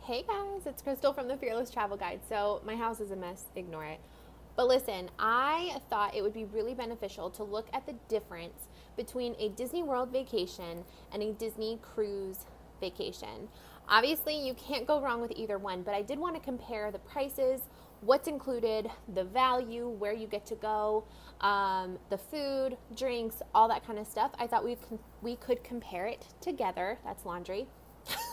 Hey guys, it's Crystal from the Fearless Travel Guide. So, my house is a mess, ignore it. But listen, I thought it would be really beneficial to look at the difference between a Disney World vacation and a Disney cruise vacation. Obviously, you can't go wrong with either one, but I did want to compare the prices, what's included, the value, where you get to go, the food, drinks, all that kind of stuff. I thought we could compare it together. That's laundry.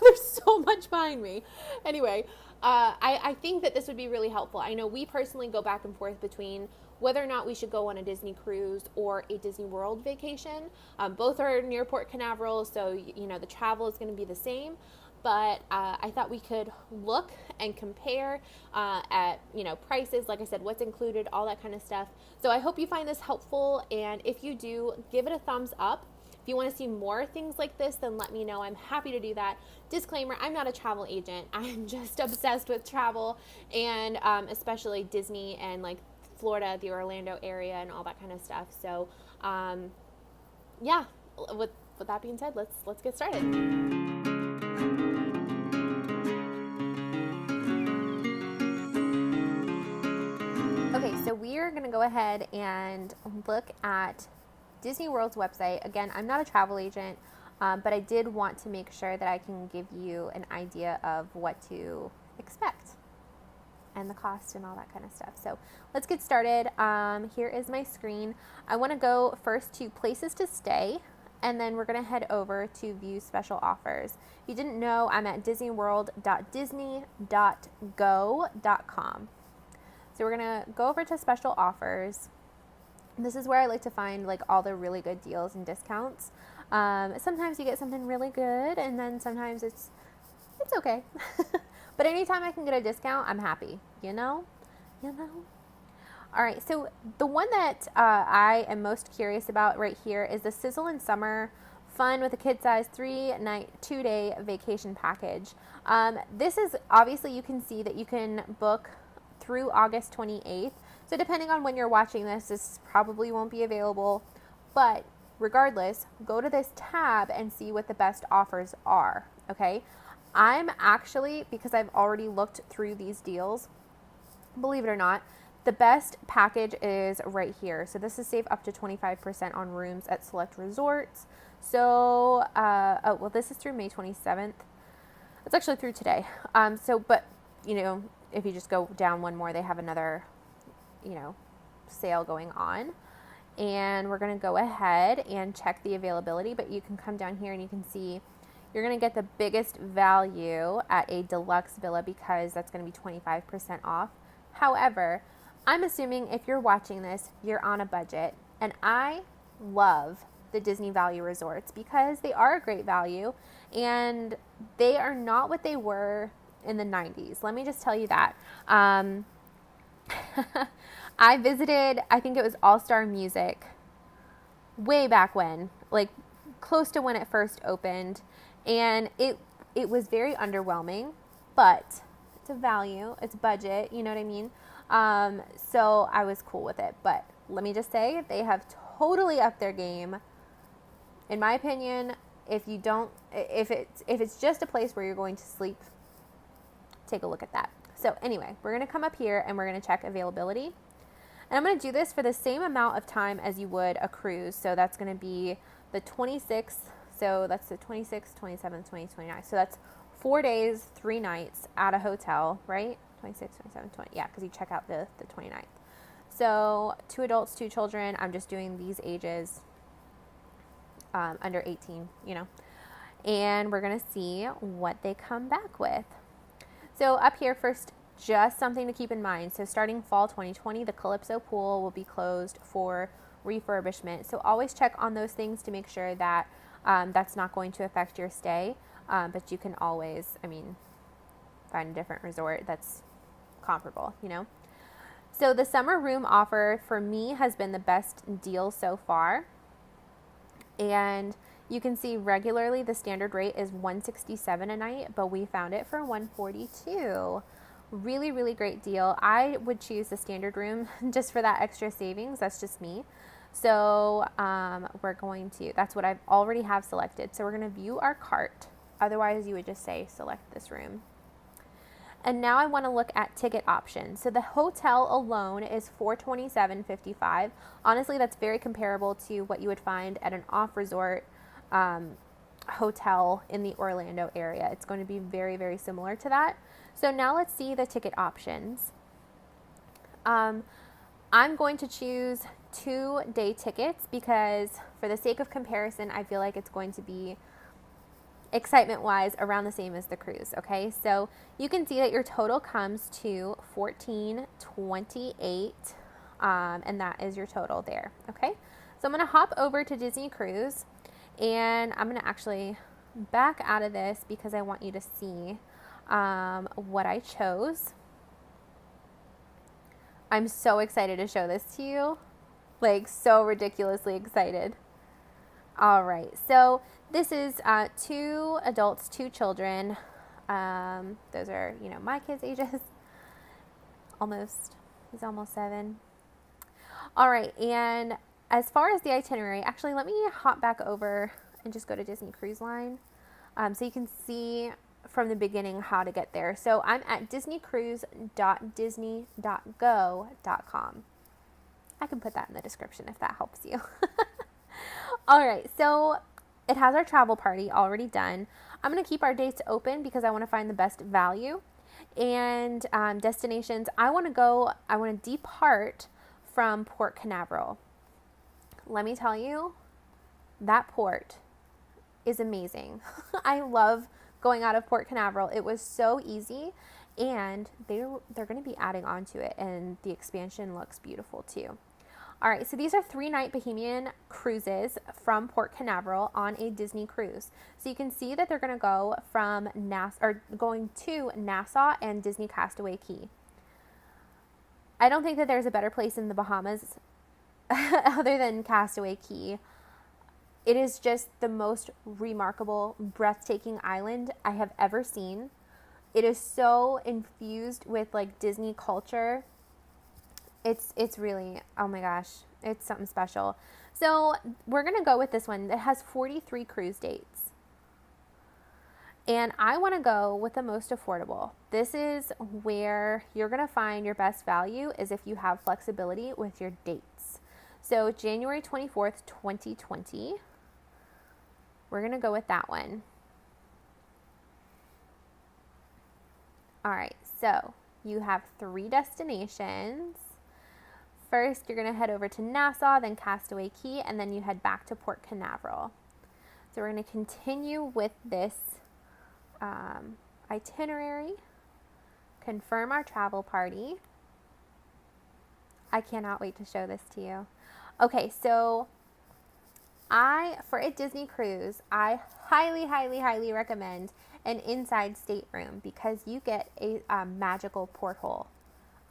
There's so much behind me. Anyway, I think that this would be really helpful. I know we personally go back and forth between whether or not we should go on a Disney cruise or a Disney World vacation. Both are near Port Canaveral, so the travel is going to be the same. But I thought we could look and compare at prices, like I said, what's included, all that kind of stuff. So I hope you find this helpful, and if you do, give it a thumbs up. If you want to see more things like this, then let me know. I'm happy to do that. Disclaimer, I'm not a travel agent. I'm just obsessed with travel, and especially Disney and like Florida, the Orlando area, and all that kind of stuff. So yeah, with that being said, let's get started. Okay, so we are going to go ahead and look at Disney World's website. Again, I'm not a travel agent, but I did want to make sure that I can give you an idea of what to expect and the cost and all that kind of stuff. So let's get started. Here is my screen. I want to go first to places to stay, and then we're going to head over to view special offers. If you didn't know, I'm at disneyworld.disney.go.com. So we're going to go over to special offers. This is where I like to find like all the really good deals and discounts. Sometimes you get something really good, and then sometimes it's okay. But anytime I can get a discount, I'm happy. You know. All right. So the one that I am most curious about right here is the Sizzle and Summer Fun with a kid-size 3-night, 2-day vacation package. This is obviously, you can see that you can book through August 28th. So depending on when you're watching this, this probably won't be available. But regardless, go to this tab and see what the best offers are, okay? I'm actually, because I've already looked through these deals, believe it or not, the best package is right here. So this is save up to 25% on rooms at select resorts. So, this is through May 27th. It's actually through today. But if you just go down one more, they have another, sale going on. And we're going to go ahead and check the availability, but you can come down here and you can see you're going to get the biggest value at a deluxe villa because that's going to be 25% off. However, I'm assuming if you're watching this, you're on a budget, and I love the Disney Value Resorts because they are a great value and they are not what they were in the 90s. Let me just tell you that. I visited, I think it was All Star Music way back when, like close to when it first opened, and it was very underwhelming, but it's a value, it's budget, you know what I mean? So I was cool with it, but let me just say they have totally upped their game. In my opinion, if it's just a place where you're going to sleep, take a look at that. So anyway, we're going to come up here and we're going to check availability. And I'm going to do this for the same amount of time as you would a cruise. So that's going to be the 26th. So that's the 26th, 27th, 28th, 29th. So that's 4 days, 3 nights at a hotel, right? 26, 27, 20. Yeah, because you check out the 29th. So 2 adults, 2 children. I'm just doing these ages under 18, And we're going to see what they come back with. So up here first, just something to keep in mind. So starting fall 2020, the Calypso pool will be closed for refurbishment. So always check on those things to make sure that that's not going to affect your stay. But you can always, find a different resort that's comparable, So the summer room offer for me has been the best deal so far. And you can see regularly the standard rate is $167 a night, but we found it for $142. Really, really great deal. I would choose the standard room just for that extra savings. That's just me. So that's what I already have selected. So we're going to view our cart. Otherwise, you would just say select this room. And now I want to look at ticket options. So the hotel alone is $427.55. Honestly, that's very comparable to what you would find at an off-resort hotel in the Orlando area. It's going to be very, very similar to that. So now let's see the ticket options. I'm going to choose 2-day tickets because for the sake of comparison, I feel like it's going to be excitement wise around the same as the cruise. Okay, so you can see that your total comes to $1428, and that is your total there. Okay, so I'm going to hop over to Disney Cruise, and I'm going to actually back out of this because I want you to see what I chose. I'm so excited to show this to you, like so ridiculously excited. All right, so this is 2 adults, 2 children. Those are, my kids' ages. He's almost 7. All right, and as far as the itinerary, actually, let me hop back over and just go to Disney Cruise Line so you can see from the beginning how to get there. So I'm at disneycruise.disney.go.com. I can put that in the description if that helps you. All right, so it has our travel party already done. I'm going to keep our dates open because I want to find the best value. And destinations, I want to depart from Port Canaveral. Let me tell you, that port is amazing. I love going out of Port Canaveral. It was so easy, and they're going to be adding on to it, and the expansion looks beautiful too. All right, so these are 3-night Bahamian cruises from Port Canaveral on a Disney cruise. So you can see that they're going to go from going to Nassau and Disney Castaway Cay. I don't think that there's a better place in the Bahamas other than Castaway Cay. It is just the most remarkable, breathtaking island I have ever seen. It is so infused with like Disney culture. It's really, oh my gosh, it's something special. So we're going to go with this one that has 43 cruise dates. And I want to go with the most affordable. This is where you're going to find your best value is if you have flexibility with your dates. So January 24th, 2020, we're going to go with that one. All right, so you have 3 destinations. First, you're going to head over to Nassau, then Castaway Cay, and then you head back to Port Canaveral. So we're going to continue with this itinerary, confirm our travel party. I cannot wait to show this to you. Okay, so for a Disney cruise, I highly, highly, highly recommend an inside stateroom because you get a magical porthole.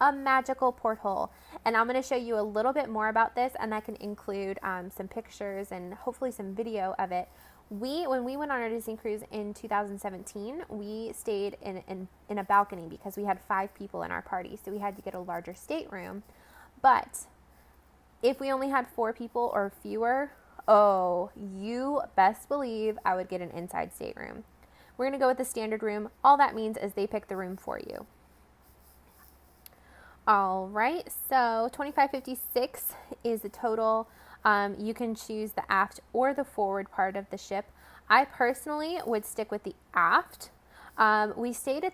A magical porthole. And I'm going to show you a little bit more about this, and I can include some pictures and hopefully some video of it. When we went on our Disney cruise in 2017, we stayed in a balcony because we had 5 people in our party, so we had to get a larger stateroom. But if we only had 4 people or fewer, oh, you best believe I would get an inside stateroom. We're going to go with the standard room. All that means is they pick the room for you. All right, so $25.56 is the total. You can choose the aft or the forward part of the ship. I personally would stick with the aft. We stayed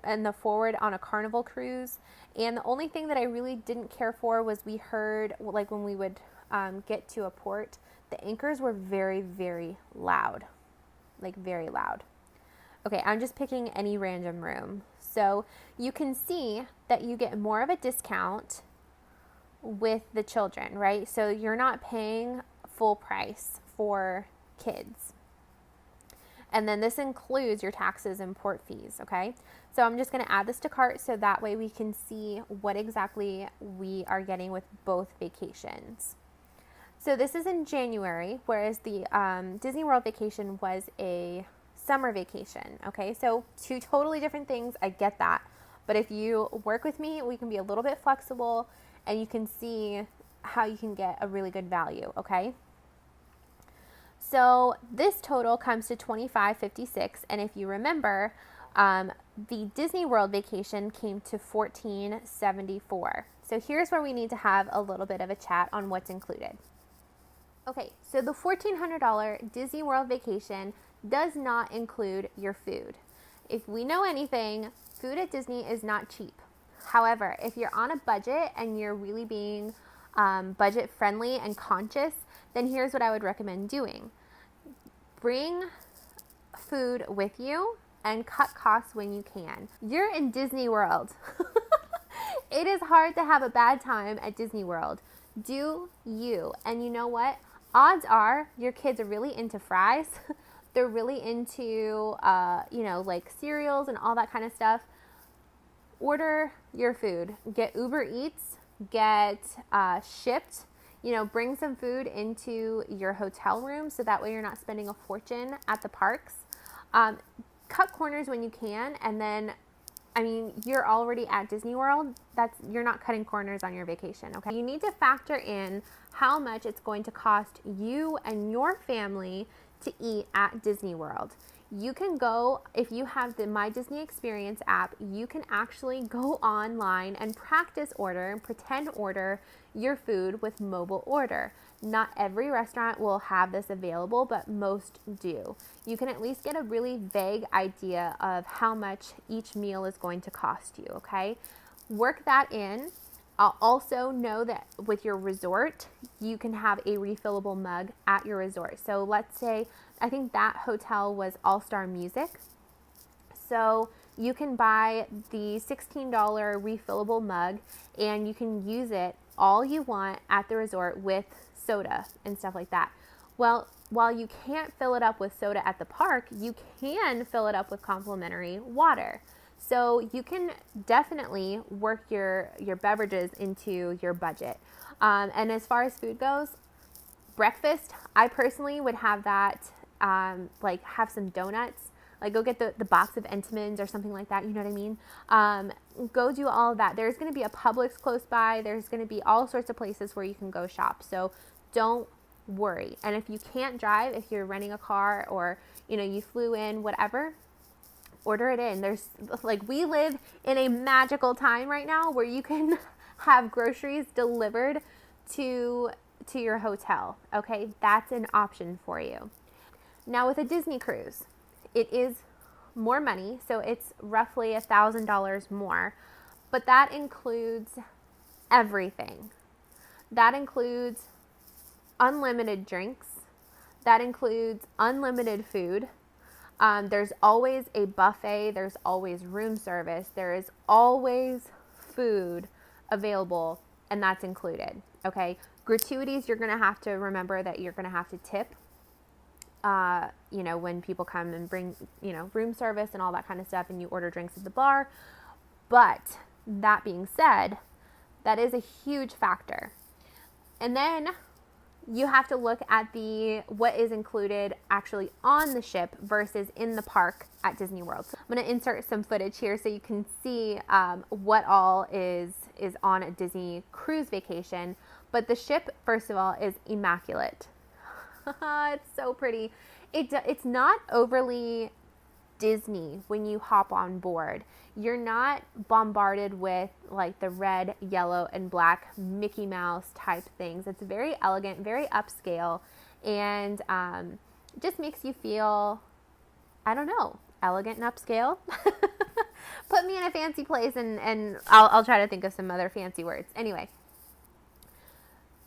in the forward on a Carnival cruise, and the only thing that I really didn't care for was we heard, like when we would get to a port, the anchors were very, very loud, like very loud. Okay, I'm just picking any random room. So you can see that you get more of a discount with the children, right? So you're not paying full price for kids. And then this includes your taxes and port fees, okay? So I'm just going to add this to cart so that way we can see what exactly we are getting with both vacations. So this is in January, whereas the Disney World vacation was a summer vacation, okay? So 2 totally different things, I get that. But if you work with me, we can be a little bit flexible and you can see how you can get a really good value, okay? So this total comes to $25.56, and if you remember, The Disney World vacation came to $14.74. So here's where we need to have a little bit of a chat on what's included. Okay, so the $1,400 Disney World vacation does not include your food. If we know anything, food at Disney is not cheap. However, if you're on a budget and you're really being budget friendly and conscious, then here's what I would recommend doing. Bring food with you and cut costs when you can. You're in Disney World. It is hard to have a bad time at Disney World. Do you. And you know what? Odds are your kids are really into fries. They're really into, like cereals and all that kind of stuff. Order your food. Get Uber Eats. Get shipped. Bring some food into your hotel room so that way you're not spending a fortune at the parks. Cut corners when you can, and then, you're already at Disney World. You're not cutting corners on your vacation, okay? You need to factor in how much it's going to cost you and your family to eat at Disney World. You can go, if you have the My Disney Experience app, you can actually go online and practice order and pretend order your food with mobile order. Not every restaurant will have this available, but most do. You can at least get a really vague idea of how much each meal is going to cost you, okay? Work that in. I'll also know that with your resort, you can have a refillable mug at your resort. So let's say, I think that hotel was All Star Music. So you can buy the $16 refillable mug and you can use it all you want at the resort with soda and stuff like that. Well, while you can't fill it up with soda at the park, you can fill it up with complimentary water. So you can definitely work your beverages into your budget. And as far as food goes, breakfast, I personally would have that, have some donuts, like go get the box of Entenmann's or something like that. You know what I mean? Go do all of that. There's going to be a Publix close by. There's going to be all sorts of places where you can go shop. So don't worry. And if you can't drive, if you're renting a car or, you flew in, whatever, order it in. We live in a magical time right now where you can have groceries delivered to your hotel. Okay, that's an option for you. Now with a Disney cruise, it is more money, so it's roughly $1,000 more, but that includes everything. That includes unlimited drinks. That includes unlimited food. There's always a buffet. There's always room service. There is always food available, and that's included. Okay. Gratuities, you're going to have to remember that you're going to have to tip, when people come and bring, room service and all that kind of stuff, and you order drinks at the bar. But that being said, that is a huge factor. And then you have to look at what is included actually on the ship versus in the park at Disney World. So I'm going to insert some footage here so you can see what all is on a Disney cruise vacation. But the ship, first of all, is immaculate. It's so pretty. It's not overly Disney when you hop on board. You're not bombarded with like the red, yellow, and black Mickey Mouse type things. It's very elegant, very upscale, and just makes you feel, elegant and upscale. Put me in a fancy place and I'll try to think of some other fancy words. Anyway,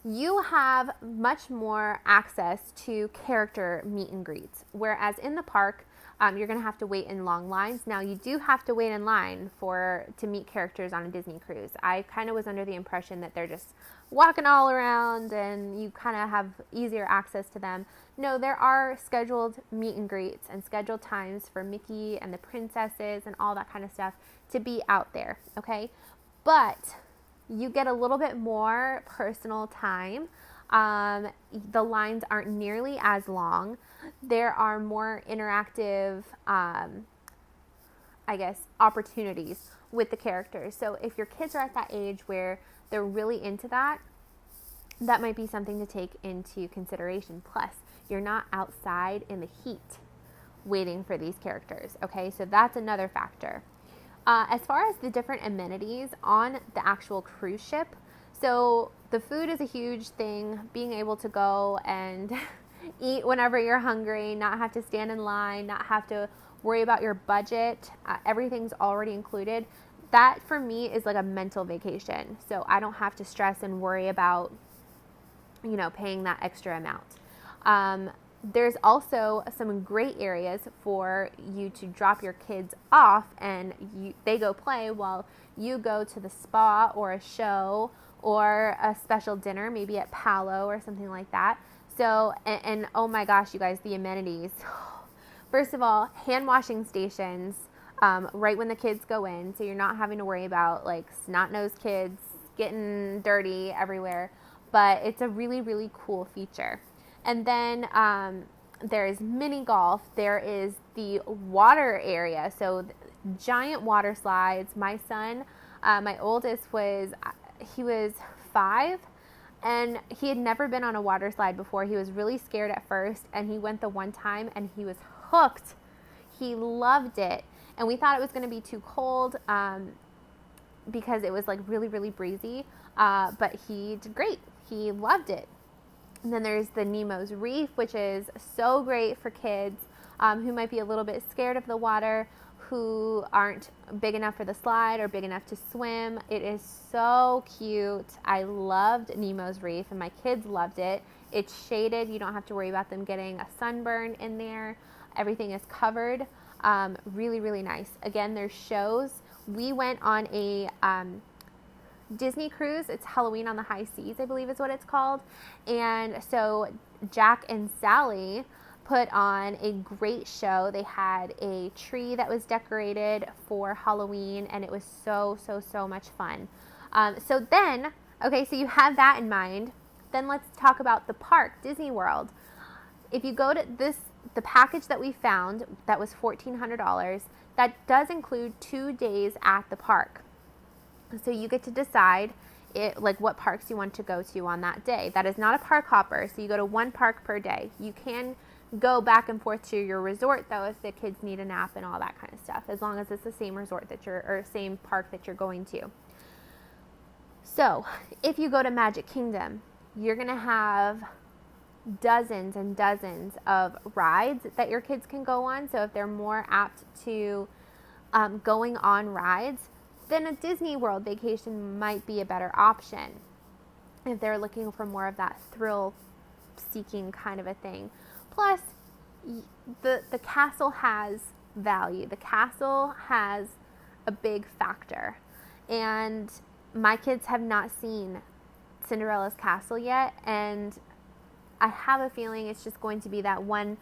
you have much more access to character meet and greets, whereas in the park, you're going to have to wait in long lines. Now, you do have to wait in line to meet characters on a Disney cruise. I kind of was under the impression that they're just walking all around and you kind of have easier access to them. No, there are scheduled meet and greets and scheduled times for Mickey and the princesses and all that kind of stuff to be out there, okay? But you get a little bit more personal time. The lines aren't nearly as long. There are more interactive, opportunities with the characters. So if your kids are at that age where they're really into that, that might be something to take into consideration. Plus, you're not outside in the heat waiting for these characters. Okay, so that's another factor. As far as the different amenities on the actual cruise ship, so the food is a huge thing. Being able to go and eat whenever you're hungry, not have to stand in line, not have to worry about your budget, everything's already included. That for me is like a mental vacation. So I don't have to stress and worry about, paying that extra amount. There's also some great areas for you to drop your kids off and they go play while you go to the spa or a show or a special dinner, maybe at Palo or something like that. So, and oh my gosh, you guys, the amenities. First of all, hand washing stations right when the kids go in. So you're not having to worry about like snot-nosed kids getting dirty everywhere. But it's a really, really cool feature. And then there's mini golf. There is the water area. So giant water slides. My son, my oldest he was 5 and he had never been on a water slide before. He was really scared at first and he went the one time and he was hooked. He loved it. And we thought it was going to be too cold because it was like really, really breezy. But he did great. He loved it. And then there's the Nemo's Reef, which is so great for kids who might be a little bit scared of the water, who aren't big enough for the slide or big enough to swim. It is so cute. I loved Nemo's Reef, and my kids loved it. It's shaded. You don't have to worry about them getting a sunburn in there. Everything is covered. Really, really nice. Again, there's shows. We went on a Disney cruise. It's Halloween on the High Seas, I believe is what it's called. And so Jack and Sally put on a great show. They had a tree that was decorated for Halloween, and it was so, so, so much fun. So you have that in mind. Then let's talk about the park, Disney World. If you go to the package that we found, that was $1,400, that does include 2 days at the park. So you get to decide what parks you want to go to on that day. That is not a park hopper, so you go to one park per day. You can go back and forth to your resort, though, if the kids need a nap and all that kind of stuff, as long as it's the same resort or same park that you're going to. So if you go to Magic Kingdom, you're going to have dozens and dozens of rides that your kids can go on. So if they're more apt to going on rides, then a Disney World vacation might be a better option if they're looking for more of that thrill-seeking kind of a thing. Plus, the castle has value. The castle has a big factor. And my kids have not seen Cinderella's castle yet, and I have a feeling it's just going to be that one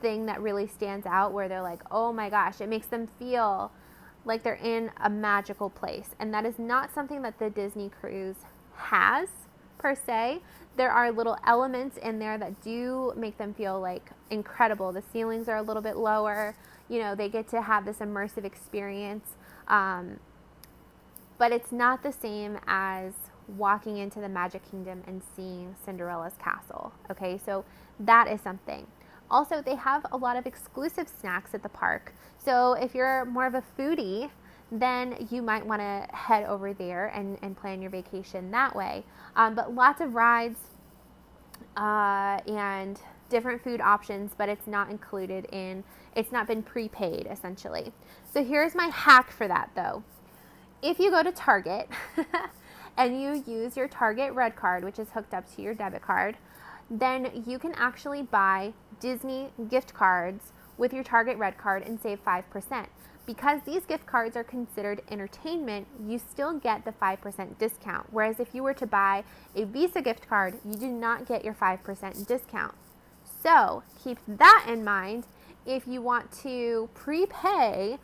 thing that really stands out where they're like, oh my gosh, it makes them feel like they're in a magical place. And that is not something that the Disney cruise has per se. There are little elements in there that do make them feel like incredible. The ceilings are a little bit lower. They get to have this immersive experience. But it's not the same as walking into the Magic Kingdom and seeing Cinderella's castle. Okay, so that is something. Also, they have a lot of exclusive snacks at the park. So if you're more of a foodie, then you might want to head over there and plan your vacation that way. But lots of rides and different food options, but it's not it's not been prepaid essentially. So here's my hack for that though. If you go to Target and you use your Target Red Card, which is hooked up to your debit card, then you can actually buy Disney gift cards with your Target Red Card and save 5%. Because these gift cards are considered entertainment, you still get the 5% discount. Whereas if you were to buy a Visa gift card, you do not get your 5% discount. So keep that in mind if you want to prepay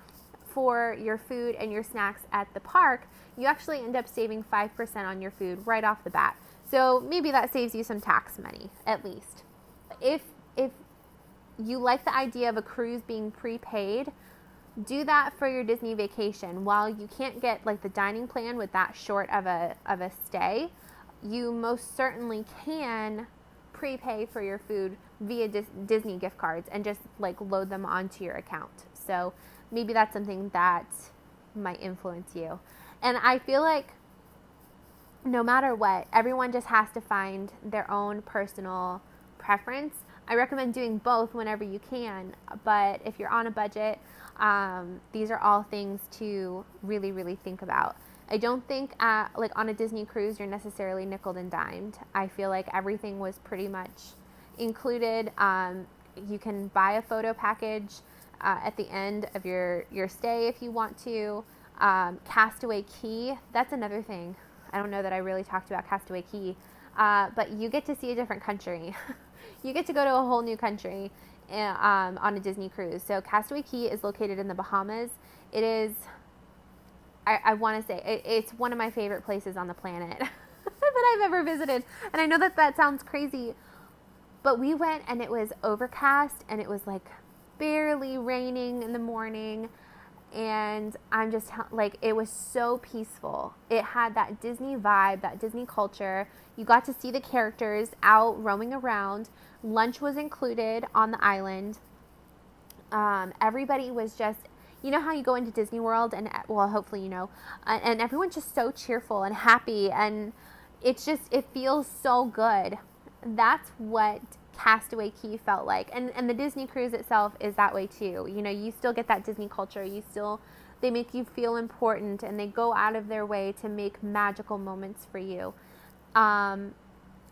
for your food and your snacks at the park. You actually end up saving 5% on your food right off the bat. So maybe that saves you some tax money, at least. If you like the idea of a cruise being prepaid, do that for your Disney vacation. While you can't get like the dining plan with that short of a stay, you most certainly can prepay for your food via Disney gift cards and just like load them onto your account. So maybe that's something that might influence you. And I feel like no matter what, everyone just has to find their own personal preference. I recommend doing both whenever you can, but if you're on a budget, these are all things to really, really think about. I don't think like on a Disney cruise you're necessarily nickeled and dimed. I feel like everything was pretty much included. You can buy a photo package at the end of your stay if you want to. Castaway Cay, that's another thing. I don't know that I really talked about Castaway Cay, but you get to see a different country. You get to go to a whole new country on a Disney cruise. So Castaway Cay is located in the Bahamas. It is, I want to say, it's one of my favorite places on the planet that I've ever visited. And I know that that sounds crazy, but we went and it was overcast and it was like barely raining in the morning. And I'm just like, it was so peaceful. It had that Disney vibe, that Disney culture. You got to see the characters out roaming around. Lunch was included on the island. Everybody was just, you know how you go into Disney World and, well, hopefully you know, and everyone's just so cheerful and happy, and it's just, it feels so good. That's what Castaway Cay felt like, and the Disney cruise itself is that way too. You know, you still get that Disney culture. They make you feel important, and they go out of their way to make magical moments for you.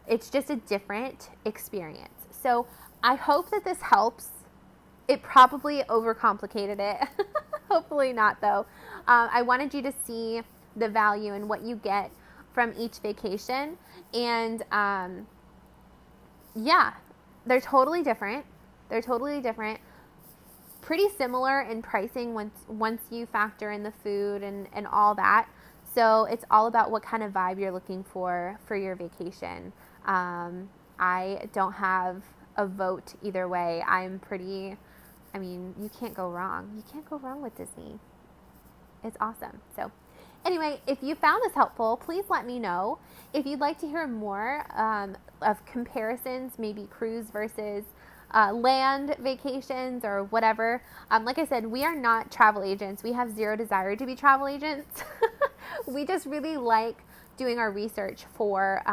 It's just a different experience. So I hope that this helps. It probably overcomplicated it. Hopefully not, though. I wanted you to see the value in what you get from each vacation, and yeah, they're totally different. Pretty similar in pricing once you factor in the food and all that. So it's all about what kind of vibe you're looking for your vacation. I don't have a vote either way. You can't go wrong. You can't go wrong with Disney. It's awesome. So anyway, if you found this helpful, please let me know. If you'd like to hear more of comparisons, maybe cruise versus land vacations or whatever, like I said, we are not travel agents. We have zero desire to be travel agents. We just really like doing our research for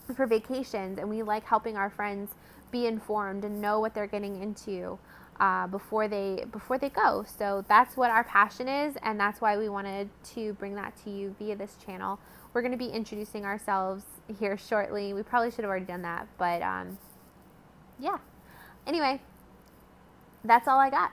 vacations, and we like helping our friends be informed and know what they're getting into before they go. So that's what our passion is, and that's why we wanted to bring that to you via this channel. We're going to be introducing ourselves here shortly. We probably should have already done that, but yeah. Anyway, that's all I got.